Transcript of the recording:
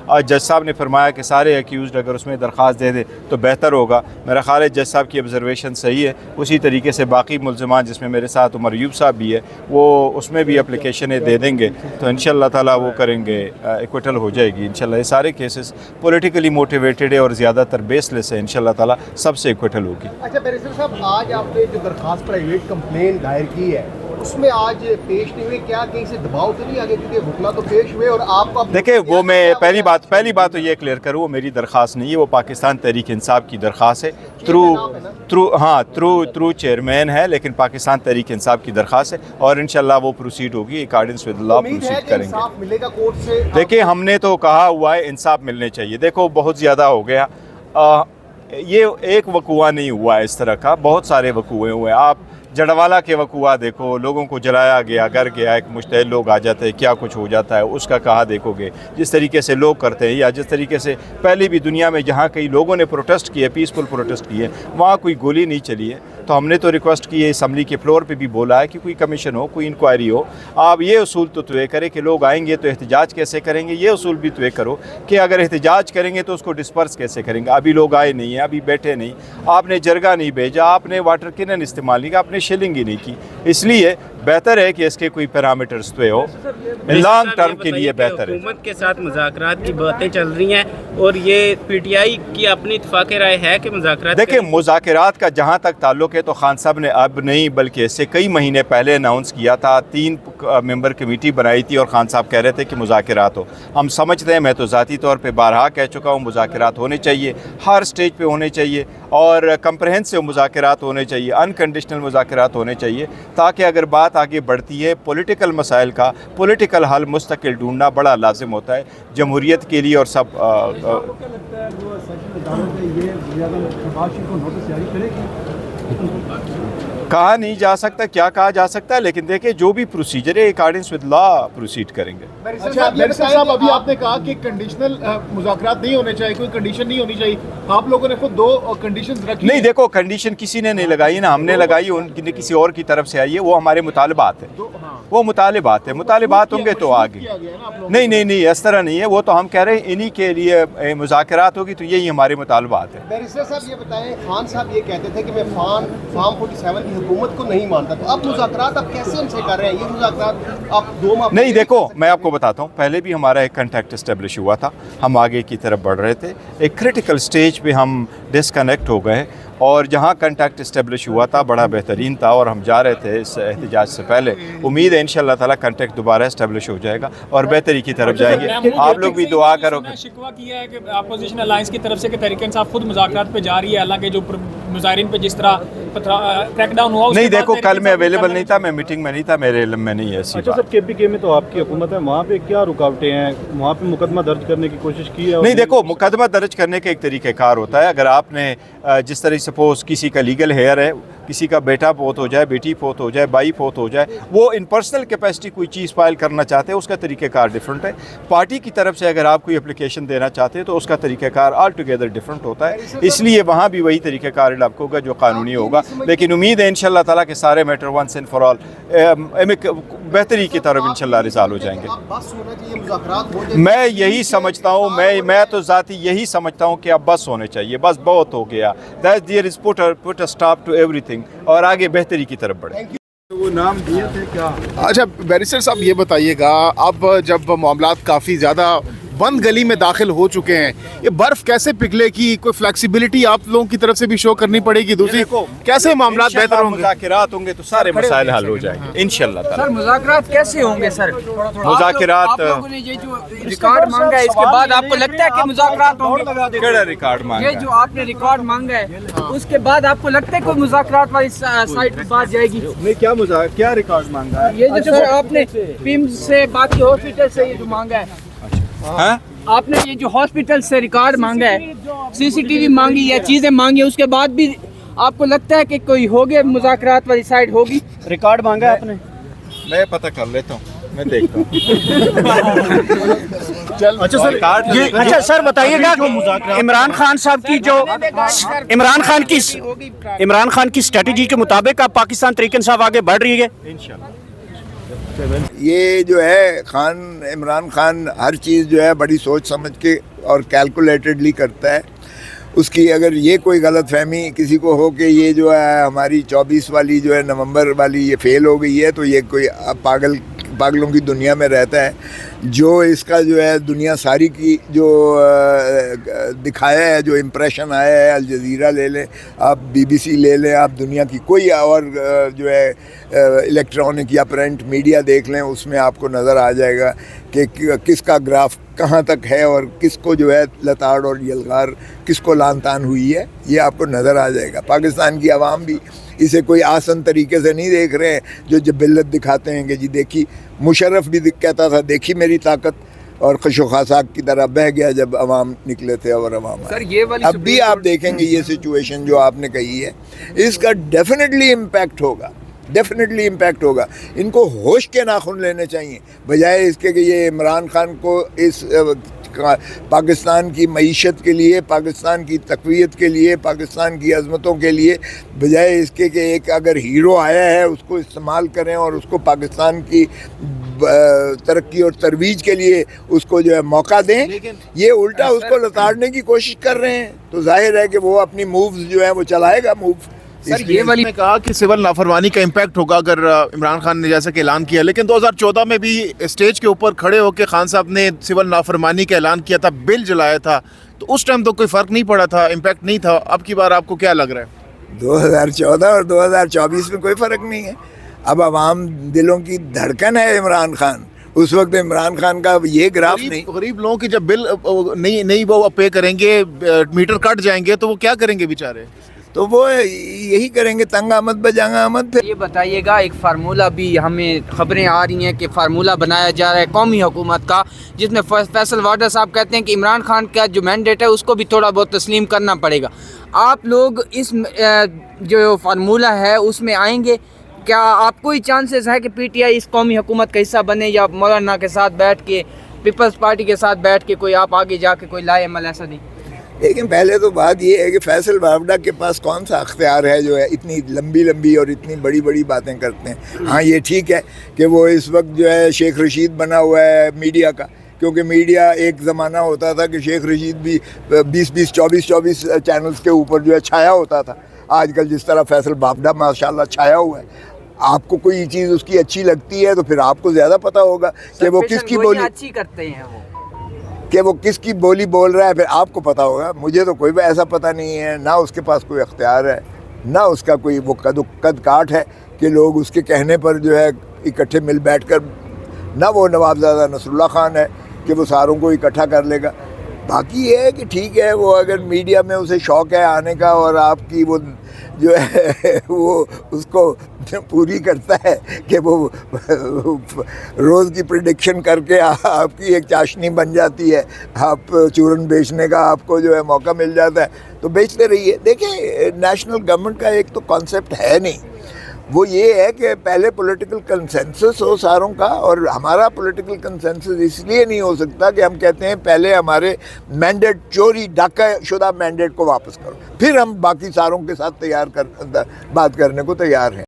اور جج صاحب نے فرمایا کہ سارے ایکیوزڈ اگر اس میں درخواست دے دیں تو بہتر ہوگا. میرا خیال ہے جج صاحب کی آبزرویشن صحیح ہے. اسی طریقے سے باقی ملزمان جس میں میرے ساتھ عمر ایوب صاحب بھی ہے وہ اس میں بھی اپلیکیشنیں دے دیں گے تو انشاءاللہ تعالیٰ وہ کریں گے, ایکویٹل ہو جائے گی انشاءاللہ. یہ سارے کیسز پولیٹیکلی موٹیویٹڈ ہے اور زیادہ تر بیس لیس ہے, انشاءاللہ تعالیٰ سب سے ایکویٹل ہوگی. اچھا بیرسٹر صاحب, آج آپ نے جو درخواست پرائیویٹ کمپلین دائر کی ہے اس میں آج پیش نہیں ہوئے, کیا کہیں سے دباؤ تو نہیں آگے, کیونکہ وکلا تو پیش ہوئے اور آپ کو دیکھیں وہ میں پہلی بات تو یہ کلیئر کروں, وہ میری درخواست نہیں ہے, وہ پاکستان تحریک انصاف کی درخواست ہے. تھرو چیئرمین ہے لیکن پاکستان تحریک انصاف کی درخواست ہے اور انشاءاللہ وہ پروسیڈ ہوگی, اکارڈنس ود لا پروسیڈ کریں گے. دیکھیں ہم نے تو کہا ہوا ہے انصاف ملنے چاہیے. دیکھو بہت زیادہ ہو گیا, یہ ایک وقوعہ نہیں ہوا ہے اس طرح کا, بہت سارے وقوعے ہوئے. آپ جڑوالا کے وقوعہ دیکھو, لوگوں کو جلایا گیا, گھر گیا, ایک مشتعل لوگ آ جاتے ہیں, کیا کچھ ہو جاتا ہے اس کا کہاں دیکھو گے. جس طریقے سے لوگ کرتے ہیں یا جس طریقے سے پہلے بھی دنیا میں جہاں کئی لوگوں نے پروٹیسٹ کیے, پیسفل پروٹیسٹ کیے, وہاں کوئی گولی نہیں چلی ہے. تو ہم نے تو ریکویسٹ کی ہے, اسمبلی کے فلور پہ بھی بولا ہے کہ کوئی کمیشن ہو, کوئی انکوائری ہو. آپ یہ اصول تو طے کریں کہ لوگ آئیں گے تو احتجاج کیسے کریں گے, یہ اصول بھی طے کرو کہ اگر احتجاج کریں گے تو اس کو ڈسپرس کیسے کریں گے. ابھی لوگ آئے نہیں ہیں, ابھی بیٹھے نہیں, آپ نے جرگہ نہیں بھیجا, آپ نے واٹر کینن استعمال نہیں کیا, آپ نے شیلنگ ہی نہیں کی. اس لیے بہتر ہے کہ اس کے کوئی پیرامیٹرز طے ہو, لانگ ٹرم کے لیے بہتر ہے. حکومت کے ساتھ مذاکرات کی باتیں چل رہی ہیں اور یہ پی ٹی آئی کی اپنی اتفاق رائے ہے کہ مذاکرات, دیکھیں مذاکرات کا جہاں تک تعلق ہے تو خان صاحب نے اب نہیں بلکہ اس سے کئی مہینے پہلے اناؤنس کیا تھا, 3 ممبر کمیٹی بنائی تھی اور خان صاحب کہہ رہے تھے کہ مذاکرات ہو. ہم سمجھتے ہیں, میں تو ذاتی طور پہ بارہا کہہ چکا ہوں, مذاکرات ہونے چاہیے, ہر سٹیج پہ ہونے چاہیے اور کمپریہنسو مذاکرات ہونے چاہیے, انکنڈیشنل مذاکرات ہونے چاہیے, تاکہ اگر بات آگے بڑھتی ہے پولیٹیکل مسائل کا پولیٹیکل حل مستقل ڈھونڈنا بڑا لازم ہوتا ہے جمہوریت کے لیے اور سب. کہا نہیں جا سکتا, کیا کہا جا سکتا ہے, لیکن دیکھیں جو بھی پروسیجر ہے اکارڈنس ود لا پروسیڈ کریں گے. اچھا بیرسٹر صاحب, ابھی آپ نے کہا کہ کنڈیشنل مذاکرات نہیں ہونے چاہیے, کوئی کنڈیشن نہیں ہونی چاہیے. آپ لوگوں نے خود 2 کنڈیشنز رکھی. نہیں دیکھو کنڈیشن کسی نے نہیں لگائی نا, ہم نے لگائی, ان کی کسی اور کی طرف سے آئی ہے, وہ ہمارے مطالبات ہیں, وہ مطالبات ہیں, مطالبات ہوں گے تو آگے. نہیں اس طرح نہیں ہے, وہ تو ہم کہہ رہے ہیں انہی کے لیے مذاکرات ہوگی تو یہی ہمارے مطالبات ہیں. بیرسٹر صاحب یہ بتائیں, خان صاحب یہ کہتے تھے کہ میں فارم 47 کی حکومت کو نہیں مانتا, تو اب مذاکرات آپ کیسے ان سے کر رہے ہیں؟ یہ مذاکرات آپ 2 ماہ نہیں, دیکھو میں آپ کو بتاتا ہوں, پہلے بھی ہمارا ایک کنٹیکٹ اسٹیبلش ہوا تھا, ہم آگے کی طرف بڑھ رہے تھے, ایک کریٹیکل سٹیج پہ ہم ڈسکنیکٹ ہو گئے اور جہاں کنٹیکٹ اسٹیبلش ہوا تھا بڑا بہترین تھا اور ہم جا رہے تھے اس احتجاج سے پہلے. امید ہے انشاءاللہ تعالیٰ کنٹیکٹ دوبارہ اسٹیبلش ہو جائے گا اور بہتری کی طرف جائیں گے. آپ لوگ بھی دعا کرو. شکوہ کیا ہے کہ اپوزیشن الائنس کی طرف سے کہ تحریک انصاف خود مذاکرات پہ جا رہی ہے, حالانکہ جو مظاہرین پہ جس طرح کریک ڈاؤن ہوا نہیں, دیکھو کل میں اویلیبل نہیں تھا, میں میٹنگ میں نہیں تھا, میرے علم میں نہیں ہے ایسی بات. سر KPK میں تو آپ کی حکومت ہے, وہاں پہ کیا رکاوٹیں ہیں, وہاں پہ مقدمہ درج کرنے کی کوشش کی ہے؟ نہیں دیکھو مقدمہ درج کرنے کا ایک طریقہ کار ہوتا ہے. اگر آپ نے جس طرح سپوز کسی کا لیگل ہیئر ہے, کسی کا بیٹا فوت ہو جائے, بیٹی فوت ہو جائے, بھائی فوت ہو جائے, وہ ان پرسنل کیپیسٹی کوئی چیز فائل کرنا چاہتے ہیں, اس کا طریقہ کار ڈیفرنٹ ہے. پارٹی کی طرف سے اگر آپ کوئی اپلیکیشن دینا چاہتے ہیں تو اس کا طریقہ کار آل ٹوگیدر ڈیفرنٹ ہوتا ہے, اس لیے وہاں بھی وہی طریقہ کار اڈاپٹ ہوگا جو قانونی ہوگا. لیکن امید ہے انشاءاللہ تعالیٰ کہ سارے matter once and for all بہتری کی طرف انشاءاللہ ریزالو ہو جائیں گے. میں یہی سمجھتا ہوں, میں تو ذاتی یہی سمجھتا ہوں کہ اب بس ہونے چاہیے, بس بہت ہو گیا. That there is put a stop to everything اور آگے بہتری کی طرف بڑھیں. وہ نام دیے تھے کیا؟ اچھا بیرسٹر صاحب یہ بتائیے گا, اب جب معاملات کافی زیادہ بند گلی میں داخل ہو چکے ہیں, یہ برف کیسے پگھلے کی کوئی فلیکسیبلٹی آپ لوگوں کی طرف سے بھی شو کرنی پڑے گی؟ دوسری کیسے معاملات بہتر ہوں گے؟ مذاکرات ہوں گے تو سارے مسائل حل ہو جائیں گے انشاءاللہ تعالی. سر مذاکرات کیسے ہوں گے سر؟ مذاکرات آپ لوگوں نے یہ جو ریکارڈ مانگا ہے اس کے بعد آپ کو لگتا ہے کہ مذاکرات ہوں گے؟ کیڑا ریکارڈ مانگا ہے؟ یہ جو آپ نے ریکارڈ مانگا ہے اس کے بعد آپ کو لگتا ہے کوئی مذاکرات والی سائٹ پہ بات جائے گی؟ کیا ریکارڈ مانگا ہے؟ یہ جو سر آپ نے پیم سے باقی ہاسپٹل سے یہ جو مانگا ہے, آپ نے یہ جو ہاسپٹل سے ریکارڈ مانگا ہے, CCTV مانگی یا چیزیں مانگی, اس کے بعد بھی آپ کو لگتا ہے کہ کوئی ہوگی مذاکرات والی سائٹ ہوگی؟ ریکارڈ مانگا ہے آپ نے؟ میں پتہ کر لیتا ہوں, میں دیکھتا ہوں. اچھا سر بتائیے گا عمران خان صاحب کی جو عمران خان کی اسٹریٹجی کے مطابق اب پاکستان تحریک انصاف آگے بڑھ رہی ہے؟ انشاءاللہ یہ جو ہے عمران خان ہر چیز جو ہے بڑی سوچ سمجھ کے اور کیلکولیٹڈلی کرتا ہے. اس کی اگر یہ کوئی غلط فہمی کسی کو ہو کہ یہ جو ہے ہماری 24 والی جو ہے نومبر والی یہ فیل ہو گئی ہے تو یہ کوئی پاگلوں کی دنیا میں رہتا ہے. جو اس کا جو ہے دنیا ساری کی جو دکھایا ہے, جو امپریشن آیا ہے, الجزیرہ لے لیں آپ, BBC لے لیں آپ, دنیا کی کوئی اور جو ہے الیکٹرانک یا پرنٹ میڈیا دیکھ لیں, اس میں آپ کو نظر آ جائے گا کہ کس کا گراف کہاں تک ہے اور کس کو جو ہے لتاڑ اور یلغار کس کو لان تان ہوئی ہے, یہ آپ کو نظر آ جائے گا. پاکستان کی عوام بھی اسے کوئی آسان طریقے سے نہیں دیکھ رہے ہیں جو جبلت دکھاتے ہیں کہ جی دیکھی, مشرف بھی کہتا تھا دیکھی میری طاقت, اور خش و خاصاک کی طرح بہہ گیا جب عوام نکلے تھے اور عوام آئے. اب بھی آپ دیکھیں گے یہ سچویشن جو آپ نے کہی ہے اس کا ڈیفینیٹلی امپیکٹ ہوگا. ان کو ہوش کے ناخن لینے چاہیے بجائے اس کے کہ یہ عمران خان کو اس پاکستان کی معیشت کے لیے, پاکستان کی تقویت کے لیے, پاکستان کی عظمتوں کے لیے, بجائے اس کے کہ ایک اگر ہیرو آیا ہے اس کو استعمال کریں اور اس کو پاکستان کی ترقی اور ترویج کے لیے اس کو جو ہے موقع دیں, یہ الٹا اس کو لتاڑنے کی کوشش کر رہے ہیں. تو ظاہر ہے کہ وہ اپنی مووز جو ہیں وہ چلائے گا موو. سر یہ والی نے کہا کہ سول نافرمانی کا امپیکٹ ہوگا اگر عمران خان نے جیسا کہ اعلان کیا, لیکن 2014 میں بھی اسٹیج کے اوپر کھڑے ہو کے خان صاحب نے سول نافرمانی کا اعلان کیا تھا, بل جلایا تھا, تو اس ٹائم تو کوئی فرق نہیں پڑا تھا, امپیکٹ نہیں تھا. اب کی بار آپ کو کیا لگ رہا ہے؟ 2014 اور 2024 میں کوئی فرق نہیں ہے. اب عوام دلوں کی دھڑکن ہے عمران خان. اس وقت عمران خان کا یہ گراف نہیں. غریب لوگوں کی جب بل نہیں وہ پے کریں گے, میٹر کٹ جائیں گے تو وہ کیا کریں گے بیچارے؟ تو وہ یہی کریں گے, تنگ آمد بجانگ آمد. یہ بتائیے گا, ایک فارمولہ بھی ہمیں خبریں آ رہی ہیں کہ فارمولہ بنایا جا رہا ہے قومی حکومت کا, جس میں فیصل وارڈر صاحب کہتے ہیں کہ عمران خان کا جو مینڈیٹ ہے اس کو بھی تھوڑا بہت تسلیم کرنا پڑے گا. آپ لوگ اس جو فارمولہ ہے اس میں آئیں گے؟ کیا آپ کوئی چانسز ہے کہ PTI اس قومی حکومت کا حصہ بنے, یا مولانا کے ساتھ بیٹھ کے, پیپلز پارٹی کے ساتھ بیٹھ کے کوئی آپ آگے جا کے کوئی لائے عمل ایسا نہیں؟ لیکن پہلے تو بات یہ ہے کہ فیصل وارڈا کے پاس کون سا اختیار ہے جو ہے اتنی لمبی اور اتنی بڑی باتیں کرتے ہیں. ہاں یہ ٹھیک ہے کہ وہ اس وقت جو ہے شیخ رشید بنا ہوا ہے میڈیا کا, کیونکہ میڈیا ایک زمانہ ہوتا تھا کہ شیخ رشید بھی 24 چینلز کے اوپر جو ہے چھایا ہوتا تھا. آج کل جس طرح فیصل وارڈا ماشاءاللہ چھایا ہوا ہے, آپ کو کوئی چیز اس کی اچھی لگتی ہے تو پھر آپ کو زیادہ پتہ ہوگا کہ وہ کس کی بولی اچھی کرتے ہیں, وہ کس کی بولی بول رہا ہے, پھر آپ کو پتہ ہوگا. مجھے تو کوئی بھی ایسا پتہ نہیں ہے, نہ اس کے پاس کوئی اختیار ہے, نہ اس کا کوئی وہ قد کاٹ ہے کہ لوگ اس کے کہنے پر جو ہے اکٹھے مل بیٹھ کر, نہ وہ نوابزادہ نصر اللہ خان ہے کہ وہ ساروں کو اکٹھا کر لے گا. باقی یہ ہے کہ ٹھیک ہے, وہ اگر میڈیا میں اسے شوق ہے آنے کا اور آپ کی وہ جو ہے وہ اس کو پوری کرتا ہے کہ وہ روز کی پریڈکشن کر کے آپ کی ایک چاشنی بن جاتی ہے, آپ چورن بیچنے کا آپ کو جو ہے موقع مل جاتا ہے تو بیچتے رہیے. دیکھیں نیشنل گورنمنٹ کا ایک تو کانسیپٹ ہے نہیں, وہ یہ ہے کہ پہلے پولیٹیکل کنسنسس ہو ساروں کا, اور ہمارا پولیٹیکل کنسنسس اس لیے نہیں ہو سکتا کہ ہم کہتے ہیں پہلے ہمارے مینڈیٹ چوری ڈاکہ شدہ مینڈیٹ کو واپس کرو, پھر ہم باقی ساروں کے ساتھ بات کرنے کو تیار ہیں.